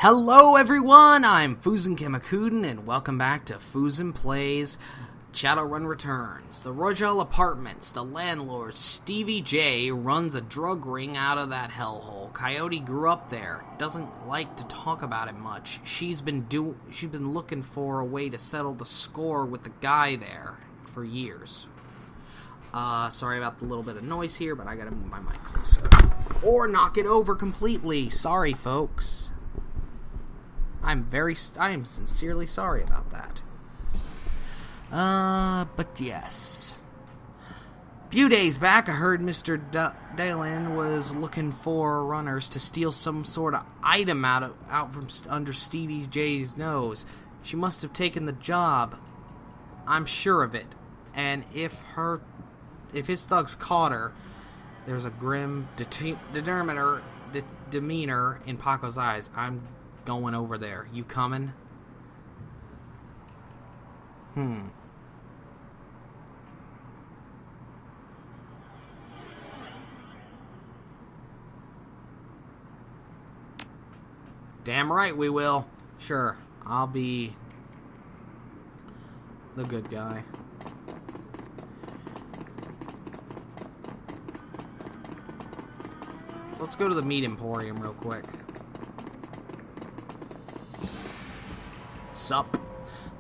Hello everyone, I'm Fuzen Kamakuden, and welcome back to Fuzen Plays Shadowrun Returns. The Royal Apartments, the landlord, Stevie J, runs a drug ring out of that hellhole. Coyote grew up there, doesn't like to talk about it much. She's been looking for a way to settle the score with the guy there for years. Sorry about the little bit of noise here, but I gotta move my mic closer. Or knock it over completely. Sorry, folks. I am sincerely sorry about that. But yes. A few days back, I heard Mr. Dalen was looking for runners to steal some sort of item out from under Stevie J's nose. She must have taken the job. I'm sure of it. And if his thugs caught her, there's a grim demeanor in Paco's eyes. I'm going over there. You coming? Damn right we will. Sure, I'll be the good guy. So let's go to the meat emporium real quick. Sup.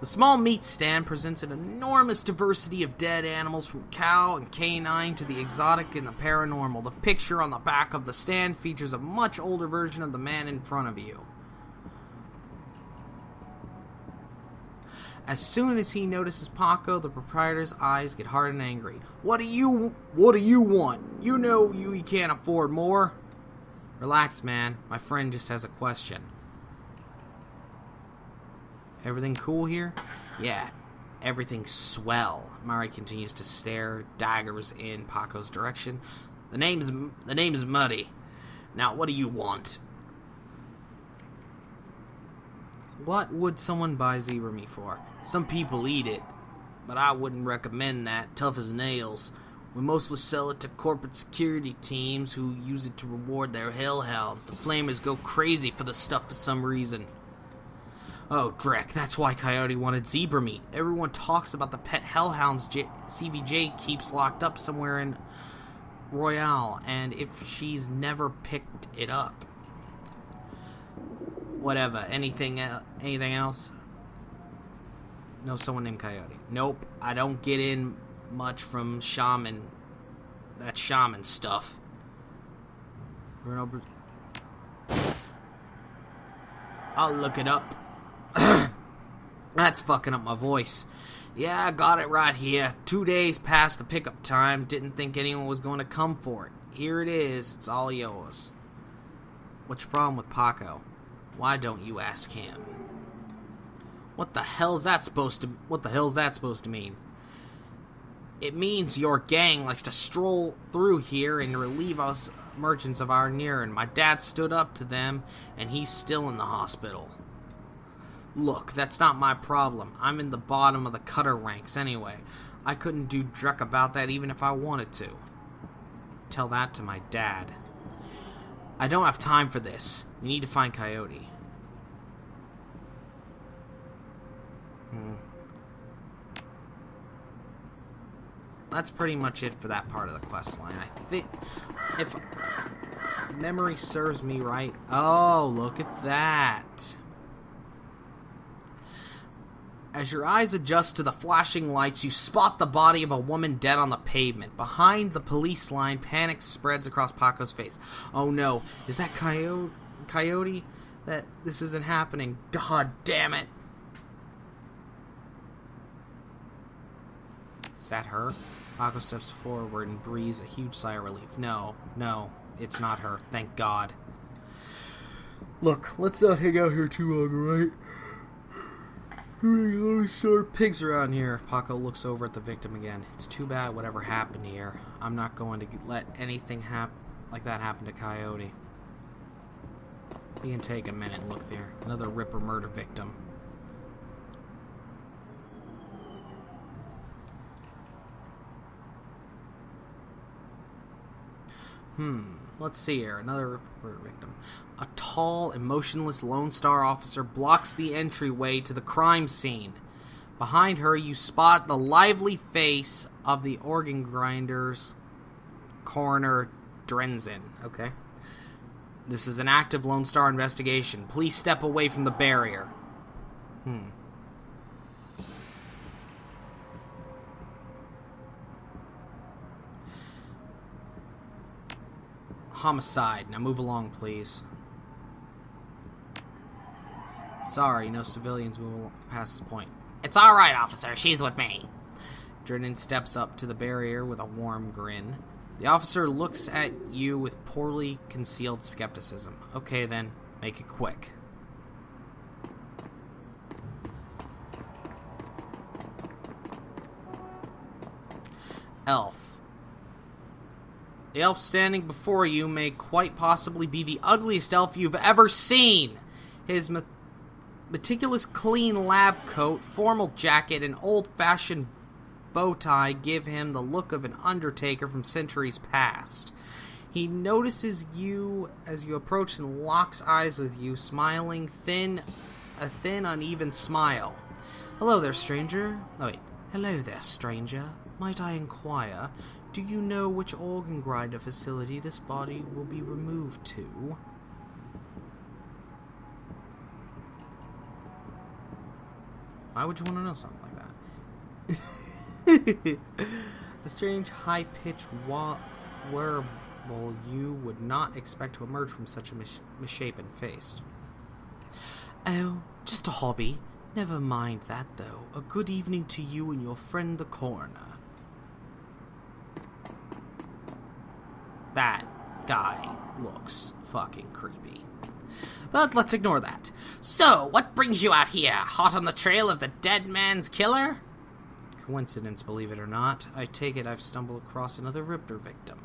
The small meat stand presents an enormous diversity of dead animals, from cow and canine to the exotic and the paranormal. The picture on the back of the stand features a much older version of the man in front of you. As soon as he notices Paco, the proprietor's eyes get hard and angry. What do you want? You know you can't afford more. Relax, man. My friend just has a question. Everything cool here? Yeah, everything's swell. Mari continues to stare daggers in Paco's direction. The name's Muddy. Now, what do you want? What would someone buy zebra meat for? Some people eat it, but I wouldn't recommend that. Tough as nails. We mostly sell it to corporate security teams who use it to reward their hellhounds. The flamers go crazy for the stuff for some reason. Oh, Drek, that's why Coyote wanted zebra meat. Everyone talks about the pet hellhounds CVJ keeps locked up somewhere in Royale, and if she's never picked it up. Whatever. Anything else? No, someone named Coyote. Nope, I don't get in much from that shaman stuff. I'll look it up. That's fucking up my voice. Yeah, I got it right here. 2 days past the pickup time. Didn't think anyone was going to come for it. Here it is. It's all yours. What's your problem with Paco? Why don't you ask him? What the hell's that supposed to mean? It means your gang likes to stroll through here and relieve us merchants of our urine. My dad stood up to them, and he's still in the hospital. Look, that's not my problem. I'm in the bottom of the cutter ranks anyway. I couldn't do dreck about that even if I wanted to. Tell that to my dad. I don't have time for this. We need to find Coyote. That's pretty much it for that part of the quest line. I think, if memory serves me right... Oh, look at that. As your eyes adjust to the flashing lights, you spot the body of a woman dead on the pavement. Behind the police line, panic spreads across Paco's face. Oh no, is that Coyote? That this isn't happening. God damn it. Is that her? Paco steps forward and breathes a huge sigh of relief. No, it's not her. Thank God. Look, let's not hang out here too long, alright? Pigs around here. Paco looks over at the victim again. It's too bad whatever happened here. I'm not going to let anything like that happen to Coyote. We can take a minute and look there. Another Ripper murder victim. Let's see here. Another victim. A tall, emotionless Lone Star officer blocks the entryway to the crime scene. Behind her, you spot the lively face of the organ grinder's coroner, Drenzen. Okay. This is an active Lone Star investigation. Please step away from the barrier. Homicide. Now move along, please. Sorry, no civilians move past this point. It's alright, officer. She's with me. Drenzen steps up to the barrier with a warm grin. The officer looks at you with poorly concealed skepticism. Okay, then. Make it quick. Elf. The elf standing before you may quite possibly be the ugliest elf you've ever seen. His meticulous clean lab coat, formal jacket, and old-fashioned bow tie give him the look of an undertaker from centuries past. He notices you as you approach and locks eyes with you, smiling a thin, uneven smile. Hello there, stranger. Oh, wait. Hello there, stranger. Might I inquire, do you know which organ grinder facility this body will be removed to? Why would you want to know something like that? A strange, high-pitched warble you would not expect to emerge from such a misshapen face. Oh, just a hobby. Never mind that, though. A good evening to you and your friend the coroner. That guy looks fucking creepy. But let's ignore that. So, what brings you out here? Hot on the trail of the dead man's killer? Coincidence, believe it or not. I take it I've stumbled across another Ripper victim.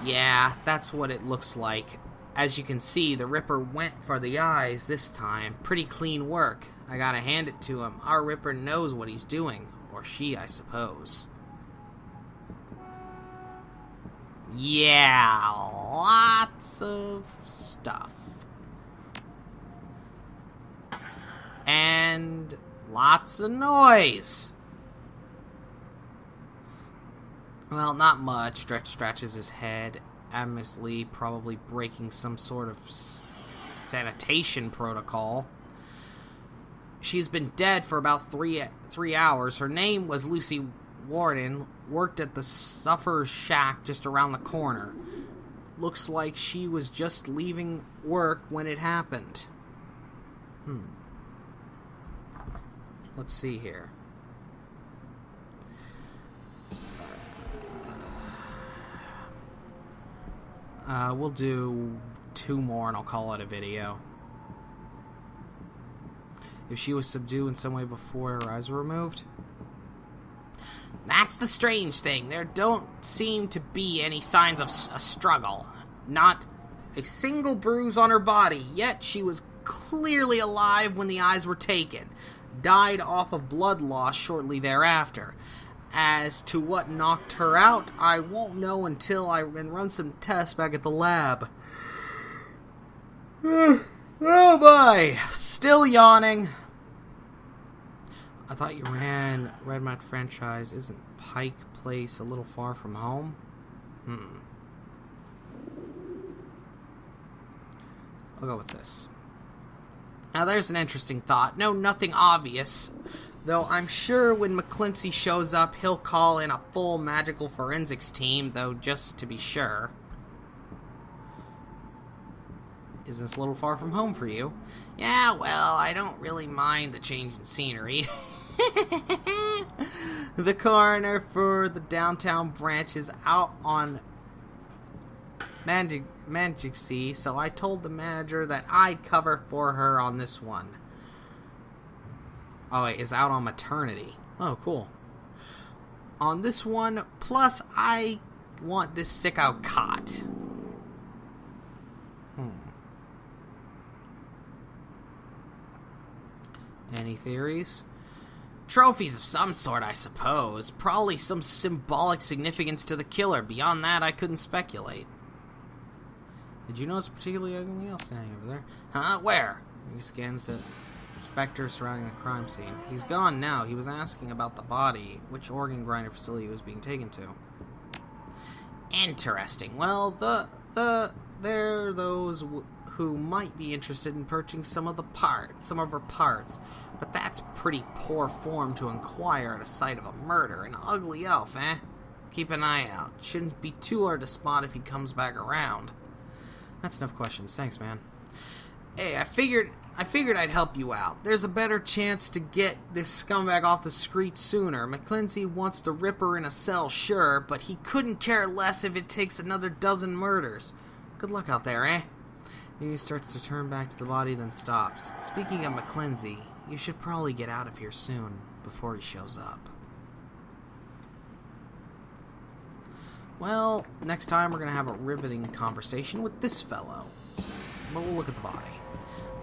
Yeah, that's what it looks like. As you can see, the Ripper went for the eyes this time. Pretty clean work. I gotta hand it to him. Our Ripper knows what he's doing. Or she, I suppose. Yeah, lots of stuff. And lots of noise. Well, not much. Stretch scratches his head, ominously, probably breaking some sort of sanitation protocol. She's been dead for about three hours. Her name was Lucy Warden, worked at the Sufferer's Shack just around the corner. Looks like she was just leaving work when it happened. Let's see here. We'll do 2 more and I'll call it a video. If she was subdued in some way before her eyes were removed. That's the strange thing. There don't seem to be any signs of a struggle. Not a single bruise on her body, yet she was clearly alive when the eyes were taken. Died off of blood loss shortly thereafter. As to what knocked her out, I won't know until I run some tests back at the lab. Oh boy! Still yawning. I thought you ran Red Mat franchise. Isn't Pike Place a little far from home? I'll go with this. Now there's an interesting thought. No, nothing obvious. Though I'm sure when McClincy shows up, he'll call in a full magical forensics team, though just to be sure. Is this a little far from home for you? Yeah, well, I don't really mind the change in scenery. The coroner for the downtown branch is out on Manjigsea, so I told the manager that I'd cover for her on this one. Oh, wait, is out on maternity. Oh, cool. On this one, plus I want this sick-out cot. Any theories? Trophies of some sort, I suppose. Probably some symbolic significance to the killer. Beyond that, I couldn't speculate. Did you notice a particularly ugly elf standing over there? Huh? Where? He scans the specter surrounding the crime scene. He's gone now. He was asking about the body, which organ grinder facility it was being taken to. Interesting. Well, there are those who might be interested in purchasing some of her parts, but that's pretty poor form to inquire at a site of a murder. An ugly elf, eh? Keep an eye out. Shouldn't be too hard to spot if he comes back around. That's enough questions. Thanks, man. Hey, I figured I'd help you out. There's a better chance to get this scumbag off the street sooner. McClincy wants the Ripper in a cell, sure, but he couldn't care less if it takes another dozen murders. Good luck out there, eh? He starts to turn back to the body, then stops. Speaking of McClincy, you should probably get out of here soon, before he shows up. Well, next time we're going to have a riveting conversation with this fellow. But we'll look at the body.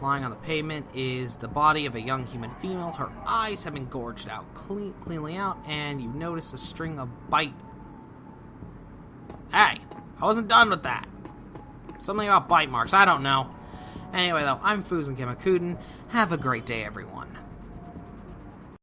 Lying on the pavement is the body of a young human female. Her eyes have been gorged out, cleanly out, and you notice a string of bite. Hey, I wasn't done with that. Something about bite marks, I don't know. Anyway, though, I'm Fuzan Kemakuden. Have a great day, everyone.